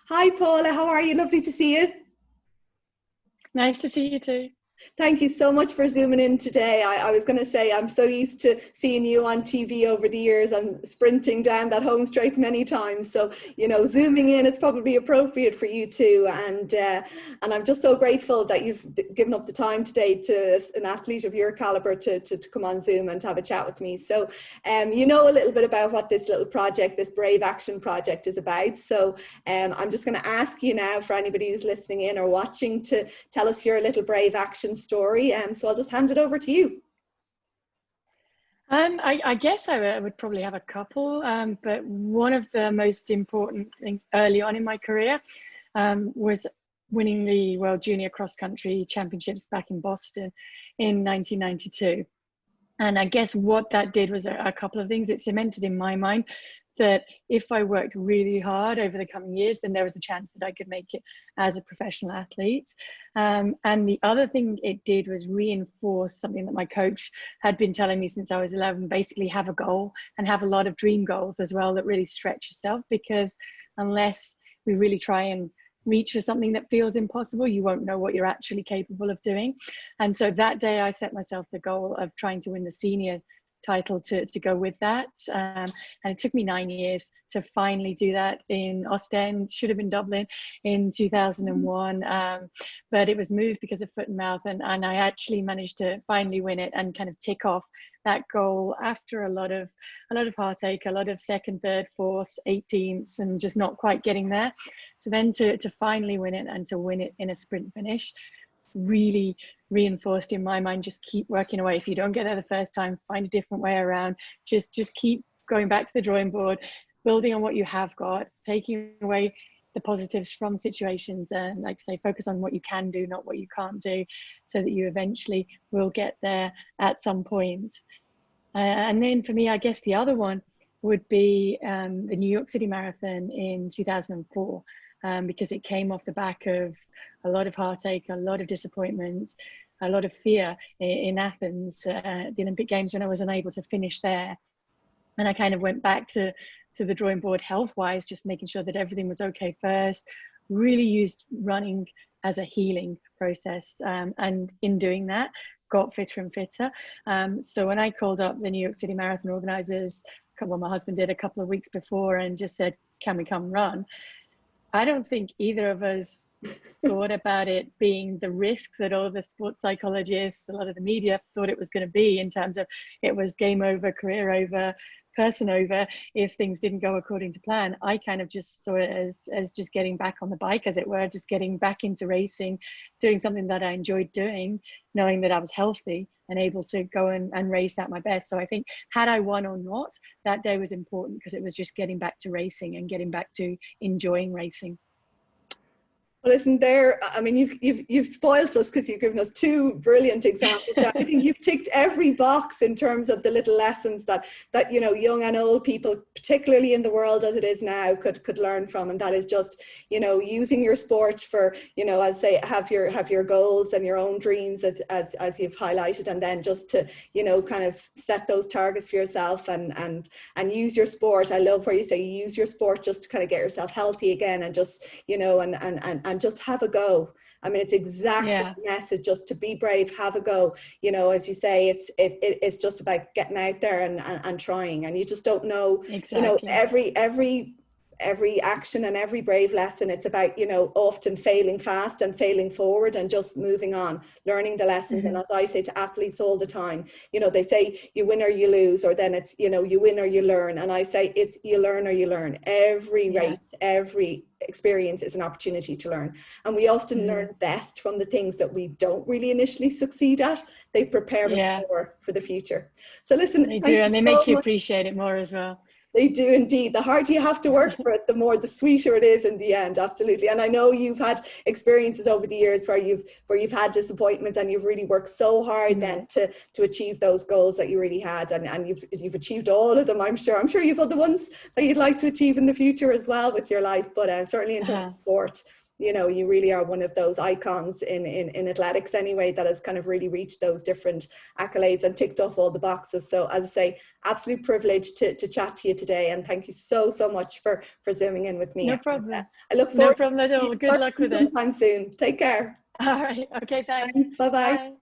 Hi Paula, how are you? Lovely to see you. Nice to see you too. Thank you so much for zooming in today. I was going to say, I'm so used to seeing you on TV over the years and sprinting down that home straight many times. So, zooming in is probably appropriate for you too. And I'm just so grateful that you've given up the time today to an athlete of your caliber to come on Zoom and to have a chat with me. So, you know a little bit about what this little project, this Brave Action project is about. So I'm just going to ask you now, for anybody who's listening in or watching, to tell us your little Brave Action story. So I'll just hand it over to you. I guess I would probably have a couple, but one of the most important things early on in my career was winning the World Junior Cross Country Championships back in Boston in 1992. And I guess what that did was a couple of things. It cemented in my mind that if I worked really hard over the coming years, then there was a chance that I could make it as a professional athlete. And the other thing it did was reinforce something that my coach had been telling me since I was 11, basically have a goal and have a lot of dream goals as well that really stretch yourself, because unless we really try and reach for something that feels impossible, you won't know what you're actually capable of doing. And so that day I set myself the goal of trying to win the senior title to go with that, and it took me 9 years to finally do that in Ostend. Should have been Dublin in 2001, but it was moved because of foot and mouth, and I actually managed to finally win it and kind of tick off that goal after a lot of heartache, a lot of second, third, fourths, 18ths, and just not quite getting there. So then to finally win it, and to win it in a sprint finish, really reinforced in my mind, just keep working away. If you don't get there the first time, find a different way around. Just keep going back to the drawing board, building on what you have got, taking away the positives from situations, and like I say, focus on what you can do, not what you can't do, so that you eventually will get there at some point. And then for me, I guess the other one would be the New York City Marathon in 2004. Because it came off the back of a lot of heartache, a lot of disappointment, a lot of fear in Athens, the Olympic Games, when I was unable to finish there. And I kind of went back to the drawing board health-wise, just making sure that everything was okay first, really used running as a healing process. And in doing that, got fitter and fitter. So when I called up the New York City Marathon organizers, well, my husband did a couple of weeks before, and just said, can we come run? I don't think either of us thought about it being the risk that all the sports psychologists, a lot of the media thought it was going to be, in terms of it was game over, career over, person over if things didn't go according to plan. I kind of just saw it as just getting back on the bike, as it were, just getting back into racing, doing something that I enjoyed doing, knowing that I was healthy and able to go and race at my best. So I think, had I won or not, that day was important, because it was just getting back to racing and getting back to enjoying racing. Well, listen, I mean, you've spoiled us, because you've given us two brilliant examples. I think you've ticked every box in terms of the little lessons that young and old people, particularly in the world as it is now, could learn from. And that is just, using your sport for, as say, have your goals and your own dreams as you've highlighted, and then just to, kind of set those targets for yourself and use your sport. I love where you say you use your sport just to kind of get yourself healthy again, and just, and just have a go. I mean, it's exactly the message, just to be brave, have a go. As you say, it's just about getting out there and trying, and you just don't know, every action and every brave lesson, it's about, often failing fast and failing forward and just moving on, learning the lessons. And as I say to athletes all the time, they say you win or you lose, or then it's, you win or you learn. And I say it's you learn or you learn. Every race, every experience is an opportunity to learn. And we often learn best from the things that we don't really initially succeed at. They prepare us more for the future. So listen, they do, and they make you appreciate it more as well. They do indeed. The harder you have to work for it, the sweeter it is in the end. Absolutely. And I know you've had experiences over the years where you've had disappointments, and you've really worked so hard then to achieve those goals that you really had, and you've achieved all of them. I'm sure you've other ones that you'd like to achieve in the future as well with your life, but certainly in terms of sport, you know, you really are one of those icons in athletics anyway, that has kind of really reached those different accolades and ticked off all the boxes. So as I say, absolute privilege to chat to you today, and thank you so much for zooming in with me. No problem. I look No forward problem at all. Good luck with it. sometime soon. Take care. All right. Okay, thanks. Thanks. Bye-bye. Bye.